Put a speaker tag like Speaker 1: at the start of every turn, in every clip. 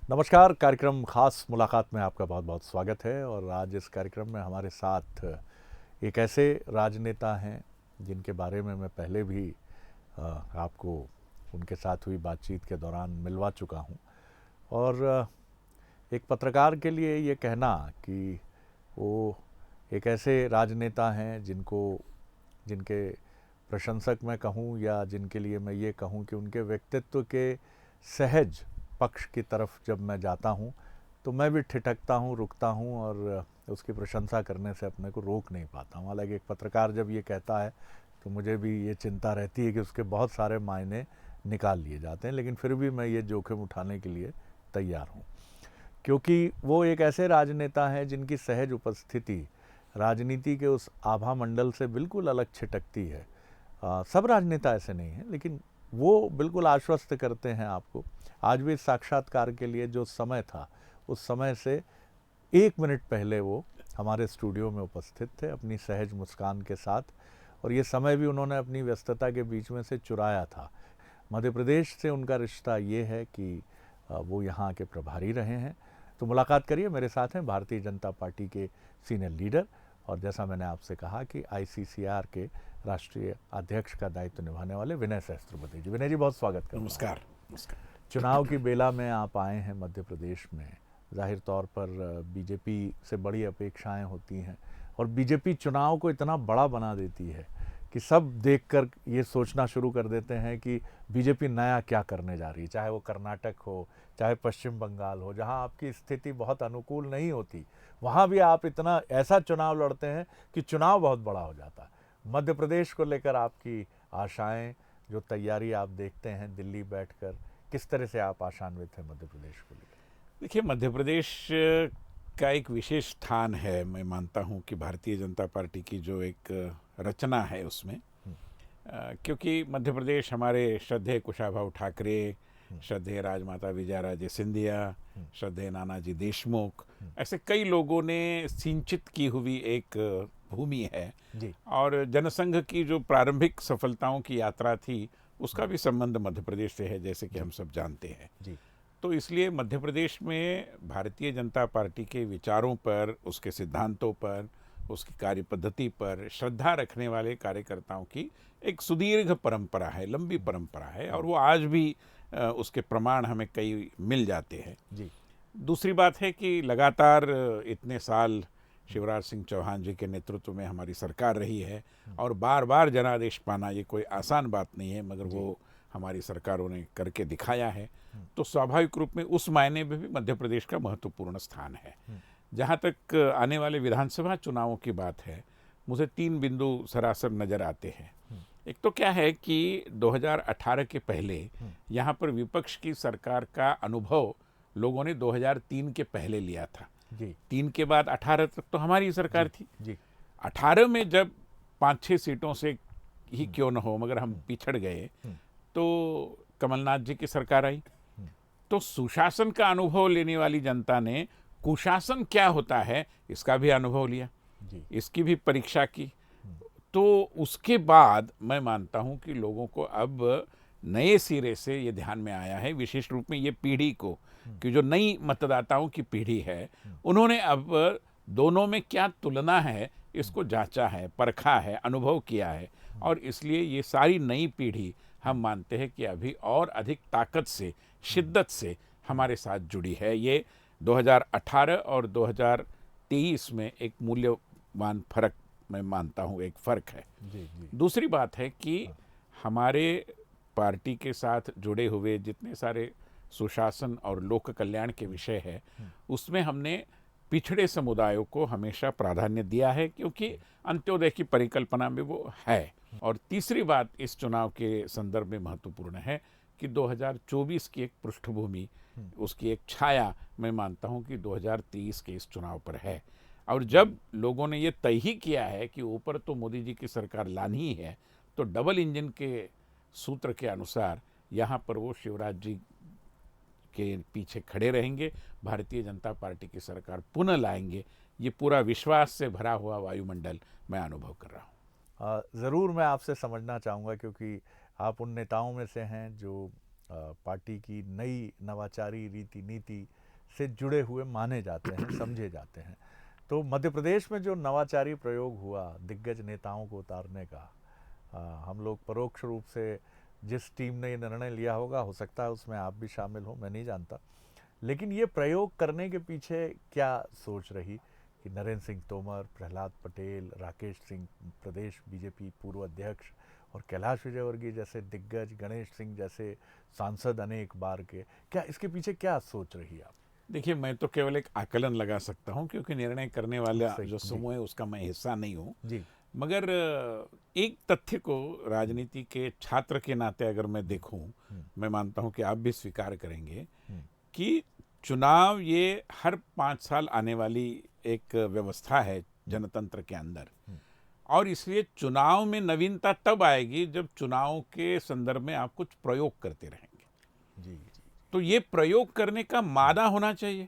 Speaker 1: नमस्कार। कार्यक्रम खास मुलाकात में आपका बहुत बहुत स्वागत है। और आज इस कार्यक्रम में हमारे साथ एक ऐसे राजनेता हैं जिनके बारे में मैं पहले भी आपको उनके साथ हुई बातचीत के दौरान मिलवा चुका हूं। और एक पत्रकार के लिए ये कहना कि वो एक ऐसे राजनेता हैं जिनके प्रशंसक मैं कहूं या जिनके लिए मैं ये कहूं कि उनके व्यक्तित्व के सहज पक्ष की तरफ जब मैं जाता हूं तो मैं भी ठिठकता हूं, रुकता हूं और उसकी प्रशंसा करने से अपने को रोक नहीं पाता हूं। हालांकि एक पत्रकार जब ये कहता है तो मुझे भी ये चिंता रहती है कि उसके बहुत सारे मायने निकाल लिए जाते हैं, लेकिन फिर भी मैं ये जोखिम उठाने के लिए तैयार हूँ, क्योंकि वो एक ऐसे राजनेता हैं जिनकी सहज उपस्थिति राजनीति के उस आभा मंडल से बिल्कुल अलग छिटकती है। सब राजनेता ऐसे नहीं हैं, लेकिन वो बिल्कुल आश्वस्त करते हैं आपको। आज भी इस साक्षात्कार के लिए जो समय था, उस समय से 1 मिनट पहले वो हमारे स्टूडियो में उपस्थित थे अपनी सहज मुस्कान के साथ, और ये समय भी उन्होंने अपनी व्यस्तता के बीच में से चुराया था। मध्य प्रदेश से उनका रिश्ता ये है कि वो यहाँ के प्रभारी रहे हैं। तो मुलाकात करिए, मेरे साथ हैं भारतीय जनता पार्टी के सीनियर लीडर और जैसा मैंने आपसे कहा कि आईसीसीआर के राष्ट्रीय अध्यक्ष का दायित्व निभाने वाले विनय सहस्त्रबुद्धे जी। विनय जी, बहुत स्वागत करता हूं।
Speaker 2: नमस्कार। नमस्कार।
Speaker 1: चुनाव की बेला में आप आए हैं मध्य प्रदेश में। जाहिर तौर पर बीजेपी से बड़ी अपेक्षाएं होती हैं और बीजेपी चुनाव को इतना बड़ा बना देती है कि सब देखकर ये सोचना शुरू कर देते हैं कि बीजेपी नया क्या करने जा रही है। चाहे वो कर्नाटक हो, चाहे पश्चिम बंगाल हो, जहां आपकी स्थिति बहुत अनुकूल नहीं होती, वहां भी आप इतना ऐसा चुनाव लड़ते हैं कि चुनाव बहुत बड़ा हो जाता है। मध्य प्रदेश को लेकर आपकी आशाएं, जो तैयारी आप देखते हैं दिल्ली बैठकर, किस तरह से आप आशान्वित हैं मध्य प्रदेश को लेकर?
Speaker 2: देखिए, मध्य प्रदेश का एक विशेष स्थान है। मैं मानता हूं कि भारतीय जनता पार्टी की जो एक रचना है उसमें, क्योंकि मध्य प्रदेश हमारे श्रद्धेय कुशाभाऊ ठाकरे, श्रद्धेय राजमाता विजयाराजे सिंधिया, श्रद्धेय नानाजी देशमुख, ऐसे कई लोगों ने सिंचित की हुई एक भूमि है
Speaker 1: जी।
Speaker 2: और जनसंघ की जो प्रारंभिक सफलताओं की यात्रा थी उसका भी संबंध मध्य प्रदेश से है, जैसे कि हम सब जानते हैं।
Speaker 1: जी।
Speaker 2: तो इसलिए मध्य प्रदेश में भारतीय जनता पार्टी के विचारों पर, उसके सिद्धांतों पर, उसकी कार्य पद्धति पर श्रद्धा रखने वाले कार्यकर्ताओं की एक सुदीर्घ परंपरा है, लंबी परंपरा है, और वो आज भी उसके प्रमाण हमें कई मिल जाते हैं।
Speaker 1: जी।
Speaker 2: दूसरी बात है कि लगातार इतने साल शिवराज सिंह चौहान जी के नेतृत्व में हमारी सरकार रही है और बार बार जनादेश पाना ये कोई आसान बात नहीं है, मगर वो हमारी सरकारों ने करके दिखाया है। तो स्वाभाविक रूप में उस मायने में भी मध्य प्रदेश का महत्वपूर्ण स्थान है। जहाँ तक आने वाले विधानसभा चुनावों की बात है, मुझे 3 बिंदु सरासर नज़र आते हैं। एक तो क्या है कि 2018 के पहले यहाँ पर विपक्ष की सरकार का अनुभव लोगों ने 2003 के पहले लिया था।
Speaker 1: जी।
Speaker 2: 3 के बाद 18 तक तो हमारी सरकार थी।
Speaker 1: जी।
Speaker 2: 18 में जब 5-6 सीटों से ही क्यों न हो, मगर हम पिछड़ गए, तो कमलनाथ जी की सरकार आई। तो सुशासन का अनुभव लेने वाली जनता ने कुशासन क्या होता है इसका भी अनुभव लिया, इसकी भी परीक्षा की। तो उसके बाद मैं मानता हूं कि लोगों को अब नए सिरे से ये ध्यान में आया है, विशेष रूप में ये पीढ़ी को, कि जो नई मतदाताओं की पीढ़ी है, उन्होंने अब दोनों में क्या तुलना है इसको जांचा है, परखा है, अनुभव किया है। और इसलिए ये सारी नई पीढ़ी, हम मानते हैं कि अभी और अधिक ताकत से, शिद्दत से हमारे साथ जुड़ी है। ये 2018 और 2023 में एक मूल्यवान फर्क मैं मानता हूँ, एक फ़र्क है। दूसरी बात है कि हमारे पार्टी के साथ जुड़े हुए जितने सारे सुशासन और लोक कल्याण के विषय है, उसमें हमने पिछड़े समुदायों को हमेशा प्राधान्य दिया है, क्योंकि अंत्योदय की परिकल्पना में वो है। और तीसरी बात इस चुनाव के संदर्भ में महत्वपूर्ण है कि 2024 की एक पृष्ठभूमि, उसकी एक छाया मैं मानता हूं कि 2023 के इस चुनाव पर है। और जब लोगों ने ये तय ही किया है कि ऊपर तो मोदी जी की सरकार लानी ही है, तो डबल इंजन के सूत्र के अनुसार यहाँ पर वो शिवराज जी के पीछे खड़े रहेंगे, भारतीय जनता पार्टी की सरकार पुनः लाएंगे। ये पूरा विश्वास से भरा हुआ वायुमंडल मैं अनुभव कर रहा हूँ।
Speaker 1: ज़रूर मैं आपसे समझना चाहूँगा, क्योंकि आप उन नेताओं में से हैं जो पार्टी की नई नवाचारी रीति नीति से जुड़े हुए माने जाते हैं, समझे जाते हैं। तो मध्य प्रदेश में जो नवाचारी प्रयोग हुआ दिग्गज नेताओं को उतारने का, हम लोग परोक्ष रूप से जिस टीम ने ये निर्णय लिया होगा, हो सकता है उसमें आप भी शामिल हो, मैं नहीं जानता, लेकिन ये प्रयोग करने के पीछे क्या सोच रही कि नरेंद्र सिंह तोमर, प्रहलाद पटेल, राकेश सिंह प्रदेश बीजेपी पूर्व अध्यक्ष और कैलाश विजयवर्गीय जैसे दिग्गज, गणेश सिंह जैसे सांसद अनेक बार के, क्या इसके पीछे क्या सोच रही आप?
Speaker 2: देखिए, मैं तो केवल एक आकलन लगा सकता हूँ, क्योंकि निर्णय करने वाला
Speaker 1: सही,
Speaker 2: जो
Speaker 1: जी।
Speaker 2: समूह है उसका मैं हिस्सा नहीं हूँ।
Speaker 1: जी।
Speaker 2: मगर एक तथ्य को राजनीति के छात्र के नाते अगर मैं देखूं, मैं मानता हूं कि आप भी स्वीकार करेंगे कि चुनाव ये हर 5 साल आने वाली एक व्यवस्था है जनतंत्र के अंदर, और इसलिए चुनाव में नवीनता तब आएगी जब चुनाव के संदर्भ में आप कुछ प्रयोग करते रहेंगे।
Speaker 1: जी।
Speaker 2: तो ये प्रयोग करने का मादा होना चाहिए,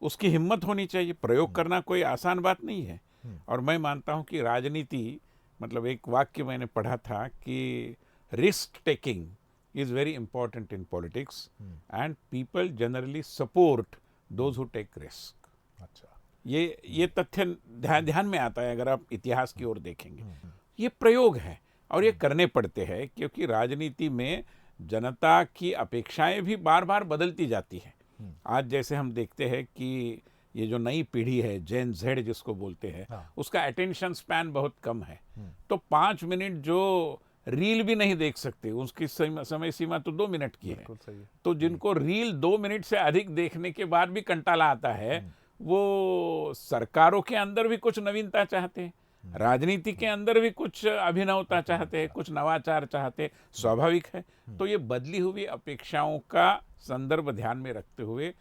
Speaker 2: उसकी हिम्मत होनी चाहिए। प्रयोग करना कोई आसान बात नहीं है। और मैं मानता हूं कि राजनीति, मतलब एक वाक्य मैंने पढ़ा था कि risk taking is very important in politics and people generally support those who take risk.
Speaker 1: अच्छा।
Speaker 2: ये तथ्य ध्यान में आता है अगर आप इतिहास की ओर देखेंगे। ये प्रयोग है और ये करने पड़ते हैं, क्योंकि राजनीति में जनता की अपेक्षाएं भी बार बार बदलती जाती है। आज जैसे हम देखते हैं कि ये जो नई पीढ़ी है, जेन जेड जिसको बोलते हैं, उसका अटेंशन स्पैन बहुत कम है। तो 5 मिनट जो रील भी नहीं देख सकते, उसकी समय सीमा तो 2 मिनट की है।
Speaker 1: सही है।
Speaker 2: तो जिनको रील 2 मिनट से अधिक देखने के बाद भी कंटाला आता है, वो सरकारों के अंदर भी कुछ नवीनता चाहते हैं, राजनीति के अंदर भी कुछ अभिनवता चाहते हैं, कुछ नवाचार चाहते हैं। स्वाभाविक है। तो ये बदली हुई अपेक्षाओं का संदर्भ ध्यान में रखते हुए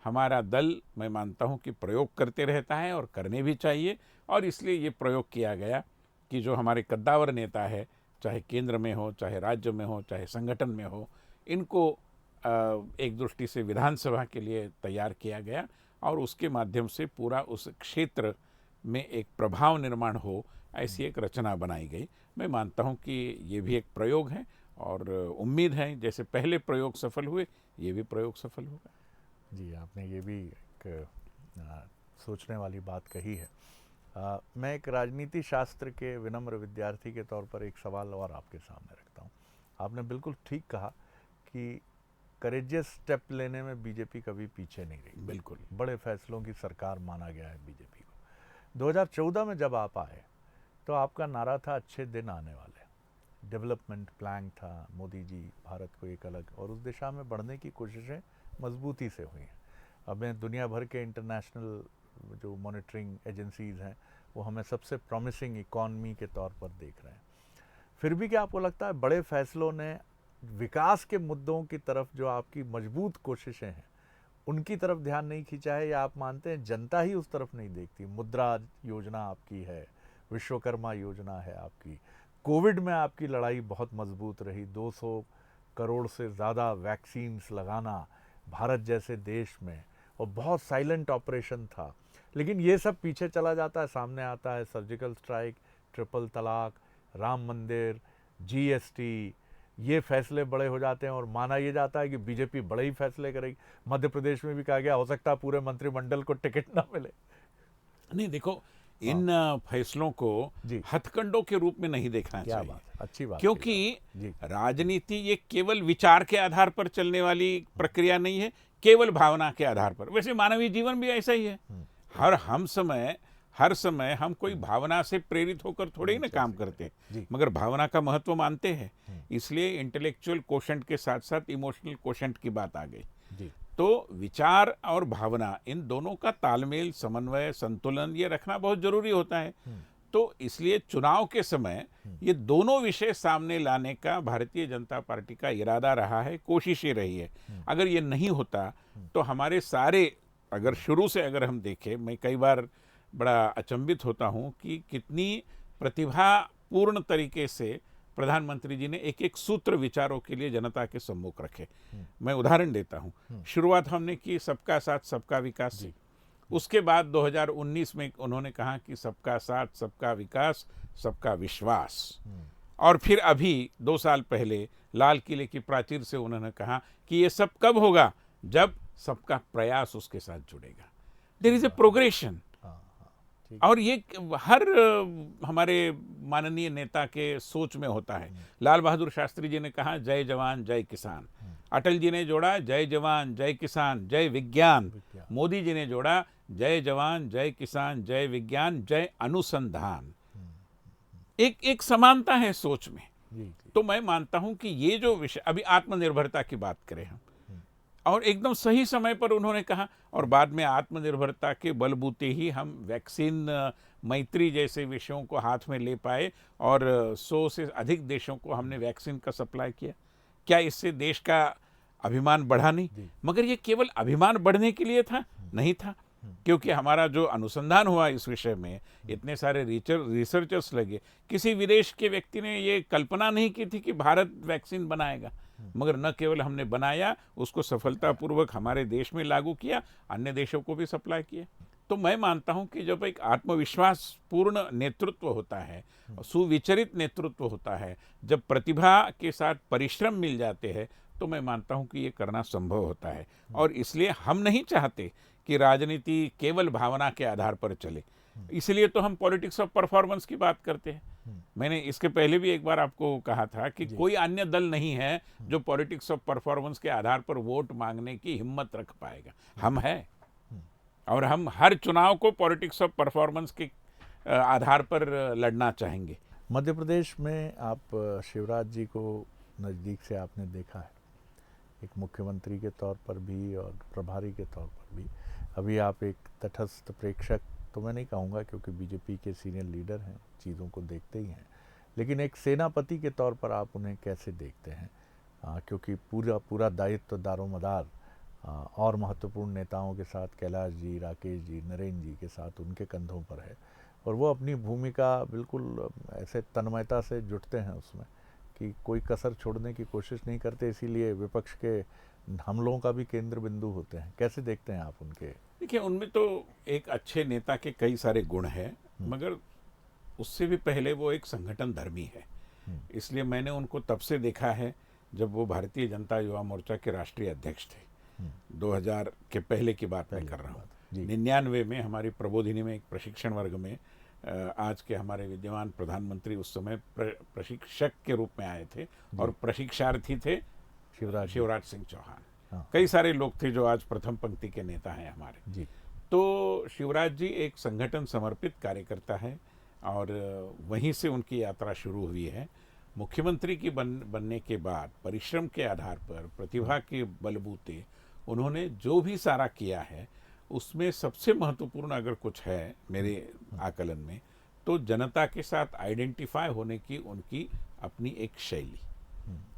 Speaker 2: हमारा दल, मैं मानता हूं कि प्रयोग करते रहता है और करने भी चाहिए। और इसलिए ये प्रयोग किया गया कि जो हमारे कद्दावर नेता है, चाहे केंद्र में हो, चाहे राज्य में हो, चाहे संगठन में हो, इनको एक दृष्टि से विधानसभा के लिए तैयार किया गया और उसके माध्यम से पूरा उस क्षेत्र में एक प्रभाव निर्माण हो, ऐसी एक रचना बनाई गई। मैं मानता हूं कि ये भी एक प्रयोग है और उम्मीद है जैसे पहले प्रयोग सफल हुए, ये भी प्रयोग सफल होगा।
Speaker 1: जी, आपने ये भी एक सोचने वाली बात कही है। मैं एक राजनीति शास्त्र के विनम्र विद्यार्थी के तौर पर एक सवाल और आपके सामने रखता हूँ। आपने बिल्कुल ठीक कहा कि करेजियस स्टेप लेने में बीजेपी कभी पीछे नहीं रही।
Speaker 2: बिल्कुल।
Speaker 1: बड़े फैसलों की सरकार माना गया है बीजेपी को। 2014 में जब आप आए तो आपका नारा था अच्छे दिन आने वाले। डेवलपमेंट प्लान था, मोदी जी भारत को एक अलग, और उस दिशा में बढ़ने की कोशिशें मजबूती से हुई हैं। अब मैं दुनिया भर के इंटरनेशनल जो मॉनिटरिंग एजेंसीज़ हैं वो हमें सबसे प्रॉमिसिंग इकॉनमी के तौर पर देख रहे हैं। फिर भी क्या आपको लगता है बड़े फैसलों ने विकास के मुद्दों की तरफ जो आपकी मजबूत कोशिशें हैं उनकी तरफ ध्यान नहीं खींचा है, या आप मानते हैं जनता ही उस तरफ नहीं देखती? मुद्रा योजना आपकी है, विश्वकर्मा योजना है आपकी, कोविड में आपकी लड़ाई बहुत मजबूत रही, 200 करोड़ से ज़्यादा वैक्सीन्स लगाना भारत जैसे देश में, और बहुत साइलेंट ऑपरेशन था। लेकिन ये सब पीछे चला जाता है, सामने आता है सर्जिकल स्ट्राइक, ट्रिपल तलाक, राम मंदिर, जीएसटी, ये फैसले बड़े हो जाते हैं और माना ये जाता है कि बीजेपी बड़े ही फैसले करेगी। मध्य प्रदेश में भी कहा गया हो सकता है पूरे मंत्रिमंडल को टिकट ना मिले।
Speaker 2: नहीं, देखो, इन फैसलों को हथकंडों के रूप में नहीं देखना
Speaker 1: क्या
Speaker 2: चाहिए।
Speaker 1: बात, अच्छी बात।
Speaker 2: क्योंकि राजनीति ये केवल विचार के आधार पर चलने वाली प्रक्रिया नहीं है, केवल भावना के आधार पर। वैसे मानवीय जीवन भी ऐसा ही है। हर समय हम कोई भावना से प्रेरित होकर थोड़े ही ना काम करते हैं, मगर भावना का महत्व मानते हैं। इसलिए इंटेलेक्चुअल कोशेंट के साथ साथ इमोशनल कोशेंट की बात आ गई। तो विचार और भावना, इन दोनों का तालमेल, समन्वय, संतुलन ये रखना बहुत जरूरी होता है। तो इसलिए चुनाव के समय ये दोनों विषय सामने लाने का भारतीय जनता पार्टी का इरादा रहा है, कोशिश ये रही है। अगर ये नहीं होता तो हमारे सारे, अगर शुरू से अगर हम देखें, मैं कई बार बड़ा अचंभित होता हूं कि कितनी प्रतिभापूर्ण तरीके से प्रधानमंत्री जी ने एक एक सूत्र विचारों के लिए जनता के सम्मुख रखे। मैं उदाहरण देता हूं। शुरुआत हमने की सबका साथ सबका विकास से। उसके बाद 2019 में उन्होंने कहा कि सबका साथ सबका विकास सबका विश्वास। और फिर अभी 2 साल पहले लाल किले की प्राचीर से उन्होंने कहा कि ये सब कब होगा, जब सबका प्रयास उसके साथ जुड़ेगा। There is a progression. और ये हर हमारे माननीय नेता के सोच में होता है। लाल बहादुर शास्त्री जी ने कहा जय जवान जय किसान, अटल जी ने जोड़ा जय जवान जय किसान जय विज्ञान, मोदी जी ने जोड़ा जय जवान जय किसान जय विज्ञान जय अनुसंधान। एक समानता है सोच में। तो मैं मानता हूं कि ये जो विषय, अभी आत्मनिर्भरता की बात करें हम, और एकदम सही समय पर उन्होंने कहा, और बाद में आत्मनिर्भरता के बलबूते ही हम वैक्सीन मैत्री जैसे विषयों को हाथ में ले पाए और 100 से अधिक देशों को हमने वैक्सीन का सप्लाई किया। क्या इससे देश का अभिमान बढ़ा नहीं? मगर ये केवल अभिमान बढ़ने के लिए था? नहीं था, क्योंकि हमारा जो अनुसंधान हुआ इस विषय में, इतने सारे रिसर्चर्स लगे। किसी विदेश के व्यक्ति ने ये कल्पना नहीं की थी कि भारत वैक्सीन बनाएगा, मगर न केवल हमने बनाया, उसको सफलतापूर्वक हमारे देश में लागू किया, अन्य देशों को भी सप्लाई किया। तो मैं मानता हूं कि जब एक आत्मविश्वास पूर्ण नेतृत्व होता है, सुविचरित नेतृत्व होता है, जब प्रतिभा के साथ परिश्रम मिल जाते हैं, तो मैं मानता हूं कि ये करना संभव होता है। और इसलिए हम नहीं चाहते कि राजनीति केवल भावना के आधार पर चले। इसलिए तो हम पॉलिटिक्स ऑफ परफॉर्मेंस की बात करते हैं। मैंने इसके पहले भी एक बार आपको कहा था कि कोई अन्य दल नहीं है जो पॉलिटिक्स ऑफ परफॉर्मेंस के आधार पर वोट मांगने की हिम्मत रख पाएगा। हम हैं, और हम हर चुनाव को पॉलिटिक्स ऑफ परफॉर्मेंस के आधार पर लड़ना चाहेंगे।
Speaker 1: मध्य प्रदेश में आप शिवराज जी को नज़दीक से आपने देखा है, एक मुख्यमंत्री के तौर पर भी और प्रभारी के तौर पर भी। अभी आप एक तटस्थ प्रेक्षक तो मैं नहीं कहूँगा, क्योंकि बीजेपी के सीनियर लीडर हैं, चीज़ों को देखते ही हैं, लेकिन एक सेनापति के तौर पर आप उन्हें कैसे देखते हैं? क्योंकि पूरा दायित्व दारोमदार और महत्वपूर्ण नेताओं के साथ कैलाश जी, राकेश जी, नरेंद्र जी के साथ उनके कंधों पर है, और वो अपनी भूमिका बिल्कुल ऐसे तन्मयता से जुटते हैं उसमें कि कोई कसर छोड़ने की कोशिश नहीं करते, इसीलिए विपक्ष के हमलों का भी केंद्र बिंदु होते हैं। कैसे देखते हैं आप उनके?
Speaker 2: देखिए, उनमें तो एक अच्छे नेता के कई सारे गुण हैं, मगर उससे भी पहले वो एक संगठन धर्मी है। इसलिए मैंने उनको तब से देखा है जब वो भारतीय जनता युवा मोर्चा के राष्ट्रीय अध्यक्ष थे। 2000 के पहले की बात मैं कर रहा हूँ। 99 में हमारी प्रबोधिनी में एक प्रशिक्षण वर्ग में आज के हमारे विद्यमान प्रधानमंत्री उस समय प्रशिक्षक के रूप में आए थे, और प्रशिक्षार्थी थे शिवराज सिंह चौहान। कई सारे लोग थे जो आज प्रथम पंक्ति के नेता हैं हमारे जी। तो शिवराज जी एक संगठन समर्पित कार्यकर्ता है, और वहीं से उनकी यात्रा शुरू हुई है। मुख्यमंत्री की बनने के बाद परिश्रम के आधार पर, प्रतिभा के बलबूते उन्होंने जो भी सारा किया है, उसमें सबसे महत्वपूर्ण अगर कुछ है मेरे आकलन में, तो जनता के साथ आइडेंटिफाई होने की उनकी अपनी एक शैली।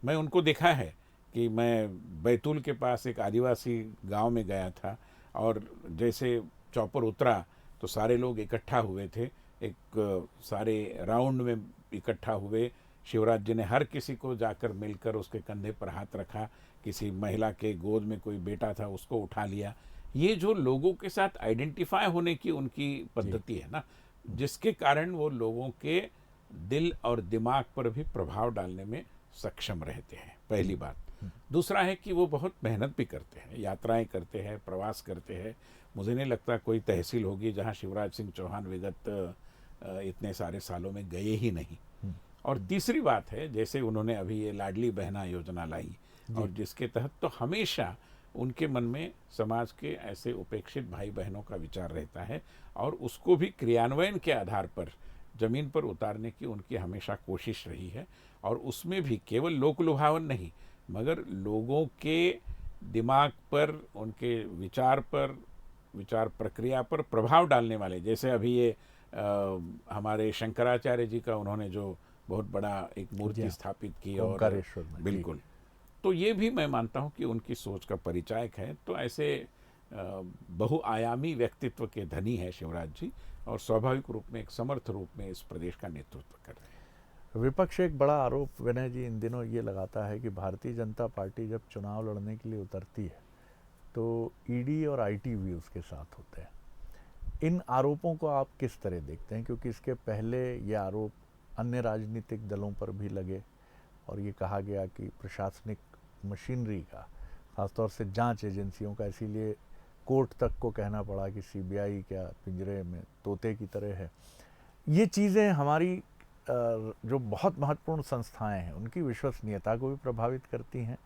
Speaker 2: मैं उनको देखा है कि मैं बैतूल के पास एक आदिवासी गांव में गया था, और जैसे चौपर उतरा तो सारे लोग इकट्ठा हुए थे, एक सारे राउंड में इकट्ठा हुए। शिवराज जी ने हर किसी को जाकर मिलकर उसके कंधे पर हाथ रखा, किसी महिला के गोद में कोई बेटा था उसको उठा लिया। ये जो लोगों के साथ आइडेंटिफाई होने की उनकी पद्धति है ना, जिसके कारण वो लोगों के दिल और दिमाग पर भी प्रभाव डालने में सक्षम रहते हैं, पहली बात। दूसरा है कि वो बहुत मेहनत भी करते हैं, यात्राएं करते हैं, प्रवास करते हैं। मुझे नहीं लगता कोई तहसील होगी जहां शिवराज सिंह चौहान विगत इतने सारे सालों में गए ही नहीं। और तीसरी बात है, जैसे उन्होंने अभी ये लाडली बहना योजना लाई, और जिसके तहत तो हमेशा उनके मन में समाज के ऐसे उपेक्षित भाई बहनों का विचार रहता है, और उसको भी क्रियान्वयन के आधार पर जमीन पर उतारने की उनकी हमेशा कोशिश रही है। और उसमें भी केवल लोक लुभावन नहीं, मगर लोगों के दिमाग पर, उनके विचार पर, विचार प्रक्रिया पर प्रभाव डालने वाले, जैसे अभी ये हमारे शंकराचार्य जी का उन्होंने जो बहुत बड़ा एक मूर्ति स्थापित की, और बिल्कुल, तो ये भी मैं मानता हूँ कि उनकी सोच का परिचायक है। तो ऐसे बहुआयामी व्यक्तित्व के धनी है शिवराज जी, और स्वाभाविक रूप में एक समर्थ रूप में इस प्रदेश का नेतृत्व कर रहे हैं।
Speaker 1: विपक्ष एक बड़ा आरोप विनय जी इन दिनों ये लगाता है कि भारतीय जनता पार्टी जब चुनाव लड़ने के लिए उतरती है तो ईडी और आईटी भी उसके साथ होते हैं। इन आरोपों को आप किस तरह देखते हैं? क्योंकि इसके पहले ये आरोप अन्य राजनीतिक दलों पर भी लगे और ये कहा गया कि प्रशासनिक मशीनरी का, खासतौर से जांच एजेंसियों का, इसीलिए कोर्ट तक को कहना पड़ा कि सीबीआई क्या पिंजरे में तोते की तरह है। ये चीज़ें हमारी जो बहुत महत्वपूर्ण संस्थाएं हैं उनकी विश्वसनीयता को भी प्रभावित करती हैं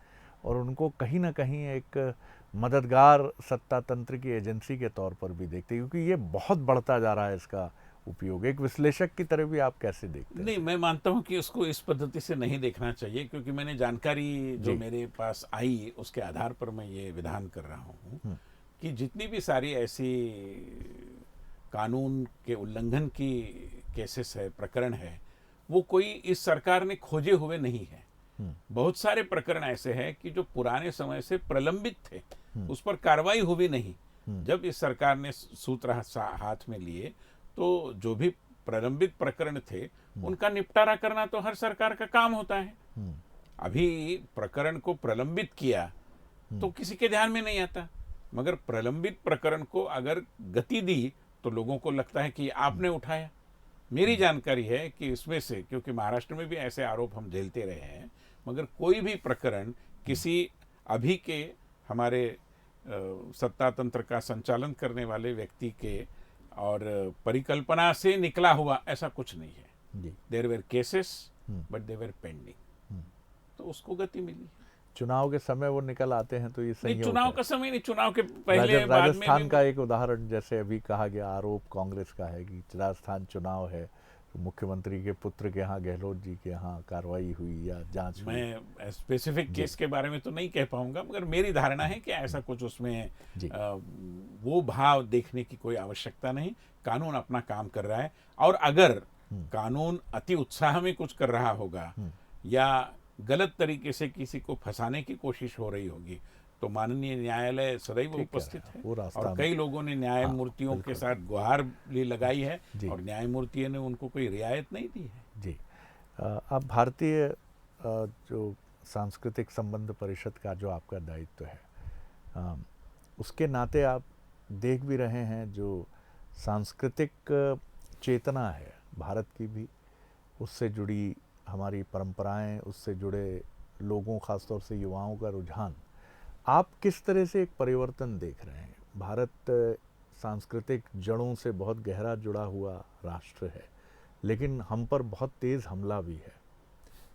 Speaker 1: और उनको कहीं ना कहीं एक मददगार सत्ता तंत्र की एजेंसी के तौर पर भी देखते हैं, क्योंकि ये बहुत बढ़ता जा रहा है इसका उपयोग। एक विश्लेषक की तरह भी आप कैसे देखते हैं?
Speaker 2: नहीं, मैं मानता हूं कि उसको इस पद्धति से नहीं देखना चाहिए, क्योंकि मैंने जानकारी जो मेरे पास आई उसके आधार पर मैं ये विधान कर रहा हूं कि जितनी भी सारी ऐसी कानून के उल्लंघन की केसेस है, प्रकरण है, वो कोई इस सरकार ने खोजे हुए नहीं है। बहुत सारे प्रकरण ऐसे हैं कि जो पुराने समय से प्रलंबित थे, उस पर कार्रवाई हुई नहीं। जब इस सरकार ने सूत्र हाथ में लिए तो जो भी प्रलंबित प्रकरण थे उनका निपटारा करना तो हर सरकार का काम होता है। अभी प्रकरण को प्रलंबित किया तो किसी के ध्यान में नहीं आता, मगर प्रलंबित प्रकरण को अगर गति दी तो लोगों को लगता है कि आपने उठाया। मेरी जानकारी है कि इसमें से, क्योंकि महाराष्ट्र में भी ऐसे आरोप हम झेलते रहे हैं, मगर कोई भी प्रकरण किसी अभी के हमारे सत्ता तंत्र का संचालन करने वाले व्यक्ति के और परिकल्पना से निकला हुआ ऐसा कुछ नहीं है। There were cases but they were pending, तो उसको गति मिली।
Speaker 1: चुनाव के समय वो निकल आते हैं तो ये सही।
Speaker 2: चुनाव का समय नहीं, चुनाव के पहले बाद में
Speaker 1: राजस्थान का एक उदाहरण जैसे अभी कहा गया, आरोप कांग्रेस का है कि राजस्थान चुनाव है, तो मुख्यमंत्री के पुत्र के यहाँ, गहलोत जी के यहाँ कार्रवाई हुई या जांच हुई।
Speaker 2: मैं स्पेसिफिक केस के बारे में तो नहीं कह पाऊंगा, मगर मेरी धारणा है कि ऐसा कुछ उसमें वो भाव देखने की कोई आवश्यकता नहीं। कानून अपना काम कर रहा है, और अगर कानून अति उत्साह में कुछ कर रहा होगा या गलत तरीके से किसी को फंसाने की कोशिश हो रही होगी तो माननीय न्यायालय सदैव उपस्थित है, और कई लोगों ने न्यायमूर्तियों के साथ गुहार भी लगाई है और न्यायमूर्तियों ने उनको कोई रियायत नहीं दी है।
Speaker 1: जी, अब भारतीय जो सांस्कृतिक संबंध परिषद का जो आपका दायित्व है, उसके नाते आप देख भी रहे हैं जो सांस्कृतिक चेतना है भारत की भी, उससे जुड़ी हमारी परंपराएं, उससे जुड़े लोगों, खासतौर से युवाओं का रुझान, आप किस तरह से एक परिवर्तन देख रहे हैं? भारत सांस्कृतिक जड़ों से बहुत गहरा जुड़ा हुआ राष्ट्र है, लेकिन हम पर बहुत तेज़ हमला भी है,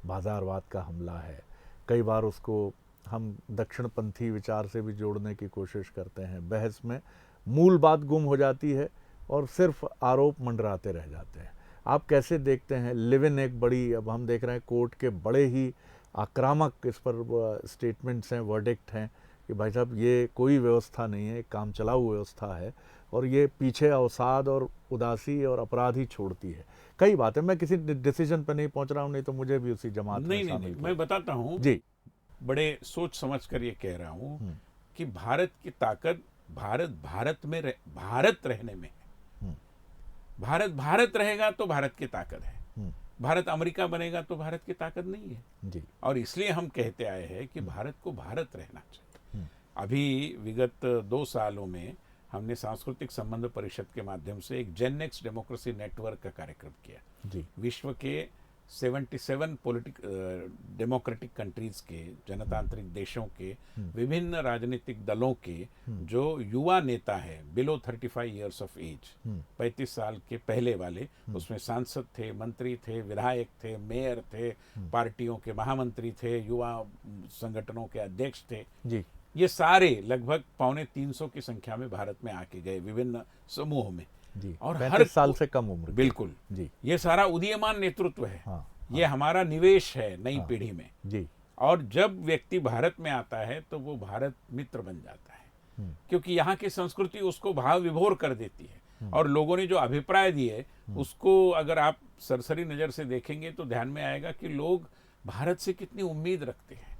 Speaker 1: बाज़ारवाद का हमला है। कई बार उसको हम दक्षिणपंथी विचार से भी जोड़ने की कोशिश करते हैं, बहस में मूल बात गुम हो जाती है और सिर्फ आरोप मंडराते रह जाते हैं। आप कैसे देखते हैं? लिव इन एक बड़ी, अब हम देख रहे हैं कोर्ट के बड़े ही आक्रामक इस पर स्टेटमेंट्स हैं, वर्डिक्ट हैं कि भाई साहब ये कोई व्यवस्था नहीं है, काम चलाऊ व्यवस्था है और ये पीछे अवसाद और उदासी और अपराध ही छोड़ती है। कई बातें, मैं किसी डिसीजन पर नहीं पहुंच रहा हूँ, नहीं तो मुझे भी उसी जमात में शामिल
Speaker 2: नहीं, मैं बताता हूँ
Speaker 1: जी,
Speaker 2: बड़े सोच समझ कर ये कह रहा हूँ कि भारत की ताकत भारत रहने में है। भारत रहेगा तो भारत की ताकत है, भारत अमेरिका बनेगा तो भारत की ताकत नहीं है
Speaker 1: जी।
Speaker 2: और इसलिए हम कहते आए हैं कि भारत को भारत रहना चाहिए। अभी विगत 2 सालों में हमने सांस्कृतिक संबंध परिषद के माध्यम से एक जेन नेक्स्ट डेमोक्रेसी नेटवर्क का कार्यक्रम किया
Speaker 1: जी।
Speaker 2: विश्व के 77 डेमोक्रेटिक कंट्रीज के, जनतांत्रिक देशों के विभिन्न राजनीतिक दलों के जो युवा नेता है बिलो 35 इयर्स ऑफ एज, 35 साल के पहले वाले, उसमें सांसद थे, मंत्री थे, विधायक थे, मेयर थे, पार्टियों के महामंत्री थे, युवा संगठनों के अध्यक्ष थे
Speaker 1: जी।
Speaker 2: ये सारे लगभग 250 की संख्या में भारत में आके गए विभिन्न समूह में
Speaker 1: जी।
Speaker 2: और
Speaker 1: 35 साल से कम उम्र।
Speaker 2: बिल्कुल
Speaker 1: जी।
Speaker 2: ये सारा उदीयमान नेतृत्व है।
Speaker 1: हाँ,
Speaker 2: ये हमारा निवेश है नई पीढ़ी में
Speaker 1: जी।
Speaker 2: और जब व्यक्ति भारत में आता है तो वो भारत मित्र बन जाता है क्योंकि यहाँ की संस्कृति उसको भाव विभोर कर देती है और लोगों ने जो अभिप्राय दिए उसको अगर आप सरसरी नज़र से देखेंगे तो ध्यान में आएगा कि लोग भारत से कितनी उम्मीद रखते हैं।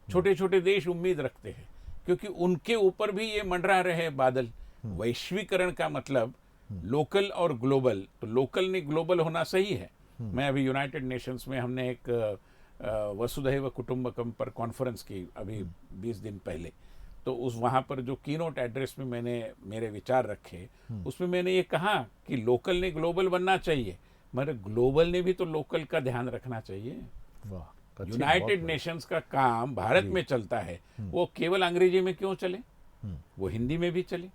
Speaker 2: छोटे छोटे देश उम्मीद रखते हैं क्योंकि उनके ऊपर भी ये मंडरा रहे बादल। वैश्वीकरण का मतलब लोकल और ग्लोबल, तो लोकल ने ग्लोबल होना सही है। मैं अभी यूनाइटेड नेशंस में हमने एक वसुधैव कुटुंबकम पर कॉन्फ्रेंस की अभी 20 दिन पहले, तो उस वहाँ पर जो कीनोट एड्रेस में मैंने मेरे विचार रखे उसमें मैंने ये कहा कि लोकल ने ग्लोबल बनना चाहिए मगर ग्लोबल ने भी तो लोकल का ध्यान रखना चाहिए।
Speaker 1: वाह, अच्छी,
Speaker 2: यूनाइटेड
Speaker 1: बहुत
Speaker 2: नेशंस का काम भारत में चलता है, वो केवल अंग्रेजी में क्यों चले, वो हिंदी में भी चले।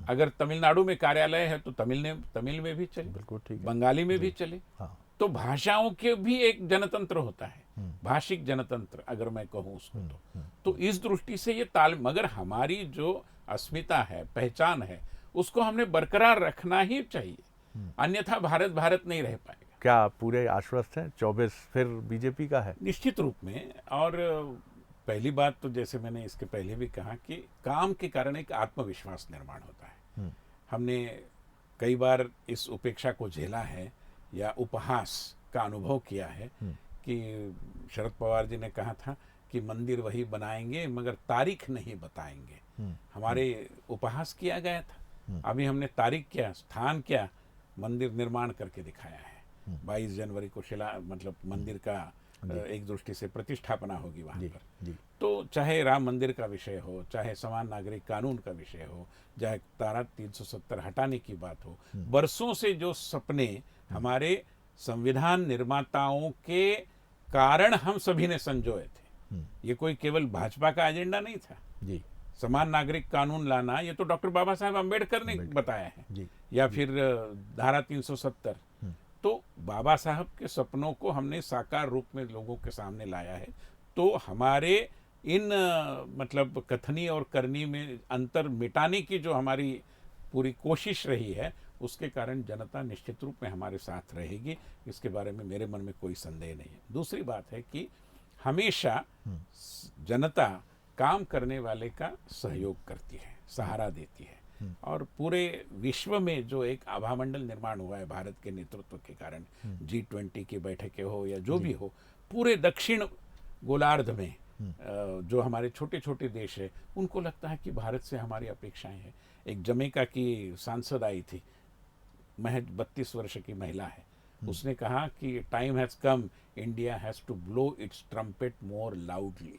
Speaker 2: अगर तमिलनाडु में कार्यालय है तो तमिल में भी चले,
Speaker 1: बिल्कुल ठीक है।
Speaker 2: बंगाली में भी चले।
Speaker 1: हाँ,
Speaker 2: तो भाषाओं के भी एक जनतंत्र होता है, भाषिक जनतंत्र अगर मैं कहूँ उसको तो इस दृष्टि से ये ताल, मगर हमारी जो अस्मिता है, पहचान है, उसको हमने बरकरार रखना ही चाहिए, अन्यथा भारत भारत नहीं रह पाएगा।
Speaker 1: क्या आप पूरे आश्वस्त हैं 24 फिर बीजेपी का है?
Speaker 2: निश्चित रूप में। और पहली बात तो जैसे मैंने इसके पहले भी कहा कि काम के कारण एक आत्मविश्वास निर्माण होता है। हमने कई बार इस उपेक्षा को झेला है या उपहास का अनुभव किया है कि शरद पवार जी ने कहा था कि मंदिर वही बनाएंगे मगर तारीख नहीं बताएंगे। हमारे उपहास किया गया था, अभी हमने तारीख क्या, स्थान क्या, मंदिर निर्माण करके दिखाया है। 22 जनवरी को मतलब मंदिर का एक दृष्टि से प्रतिष्ठापना होगी वहाँ पर। तो चाहे राम मंदिर का विषय हो, चाहे समान नागरिक कानून का विषय हो, चाहे धारा 370 हटाने की बात हो, बरसों से जो सपने हमारे संविधान निर्माताओं के कारण हम सभी ने संजोए थे, ये कोई केवल भाजपा का एजेंडा नहीं था।
Speaker 1: जी,
Speaker 2: समान नागरिक कानून लाना ये तो डॉक्टर बाबा साहेब अम्बेडकर ने बताया है
Speaker 1: जी,
Speaker 2: या फिर धारा 370। तो बाबा साहब के सपनों को हमने साकार रूप में लोगों के सामने लाया है। तो हमारे इन मतलब कथनी और करनी में अंतर मिटाने की जो हमारी पूरी कोशिश रही है, उसके कारण जनता निश्चित रूप में हमारे साथ रहेगी, इसके बारे में मेरे मन में कोई संदेह नहीं है। दूसरी बात है कि हमेशा जनता काम करने वाले का सहयोग करती है, सहारा देती है। और पूरे विश्व में जो एक आभामंडल निर्माण हुआ है भारत के नेतृत्व के कारण, G20 की बैठकें हो या जो भी हो, पूरे दक्षिण गोलार्ध में जो हमारे छोटे छोटे देश है, उनको लगता है कि भारत से हमारी अपेक्षाएं हैं। एक जमैका की सांसद आई थी, महज 32 वर्ष की महिला है, उसने कहा कि time has come, India has to blow its trumpet more loudly.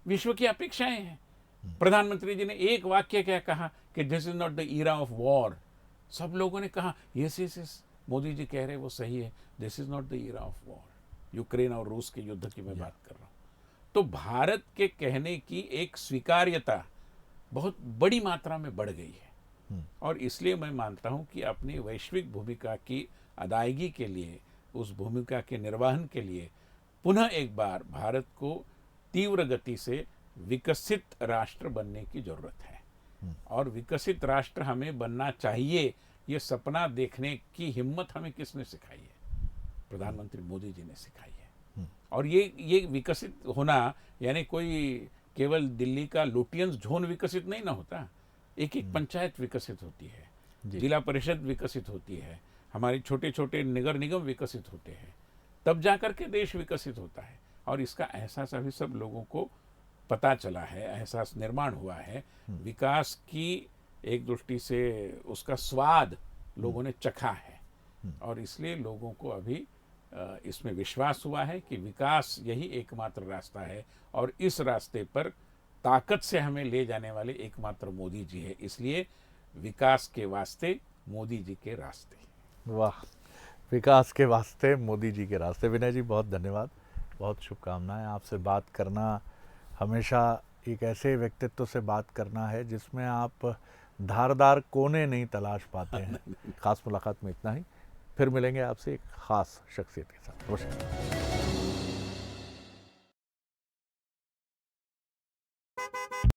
Speaker 2: विश्व की अपेक्षाएं हैं। प्रधानमंत्री जी ने एक वाक्य क्या कहा कि this is not the era of war. सब लोगों ने कहा yes yes yes, Modi ji कह रहे वो सही है, this is not the era of war. Ukraine और रूस के युद्ध की मैं बात कर रहा हूँ। तो भारत के कहने की एक स्वीकार्यता बहुत बड़ी मात्रा में बढ़ गई है, और इसलिए मैं मानता हूँ कि अपनी वैश्विक भूमिका की अदायगी के लिए, उस भूमिका के निर्वहन के लिए पुनः एक बार भारत को तीव्र गति से विकसित राष्ट्र बनने की जरूरत है। और विकसित राष्ट्र हमें बनना चाहिए, ये सपना देखने की हिम्मत हमें किसने सिखाई है? प्रधानमंत्री मोदी जी ने सिखाई है। और ये विकसित होना यानी कोई केवल दिल्ली का लुटियंस जोन विकसित नहीं ना होता, एक एक पंचायत विकसित होती है, जिला परिषद विकसित होती है, हमारे छोटे छोटे नगर निगम विकसित होते हैं, तब जाकर के देश विकसित होता है। और इसका एहसास अभी सब लोगों को पता चला है, एहसास निर्माण हुआ है। विकास की एक दृष्टि से उसका स्वाद लोगों ने चखा है, और इसलिए लोगों को अभी इसमें विश्वास हुआ है कि विकास यही एकमात्र रास्ता है, और इस रास्ते पर ताकत से हमें ले जाने वाले एकमात्र मोदी जी है। इसलिए विकास के वास्ते मोदी जी के रास्ते।
Speaker 1: वाह, विकास के वास्ते मोदी जी के रास्ते। विनय जी बहुत धन्यवाद, बहुत शुभकामनाएं। आपसे बात करना हमेशा एक ऐसे व्यक्तित्व से बात करना है जिसमें आप धारदार कोने नहीं तलाश पाते हैं। खास मुलाकात में इतना ही, फिर मिलेंगे आपसे एक खास शख्सियत के साथ। नमस्कार।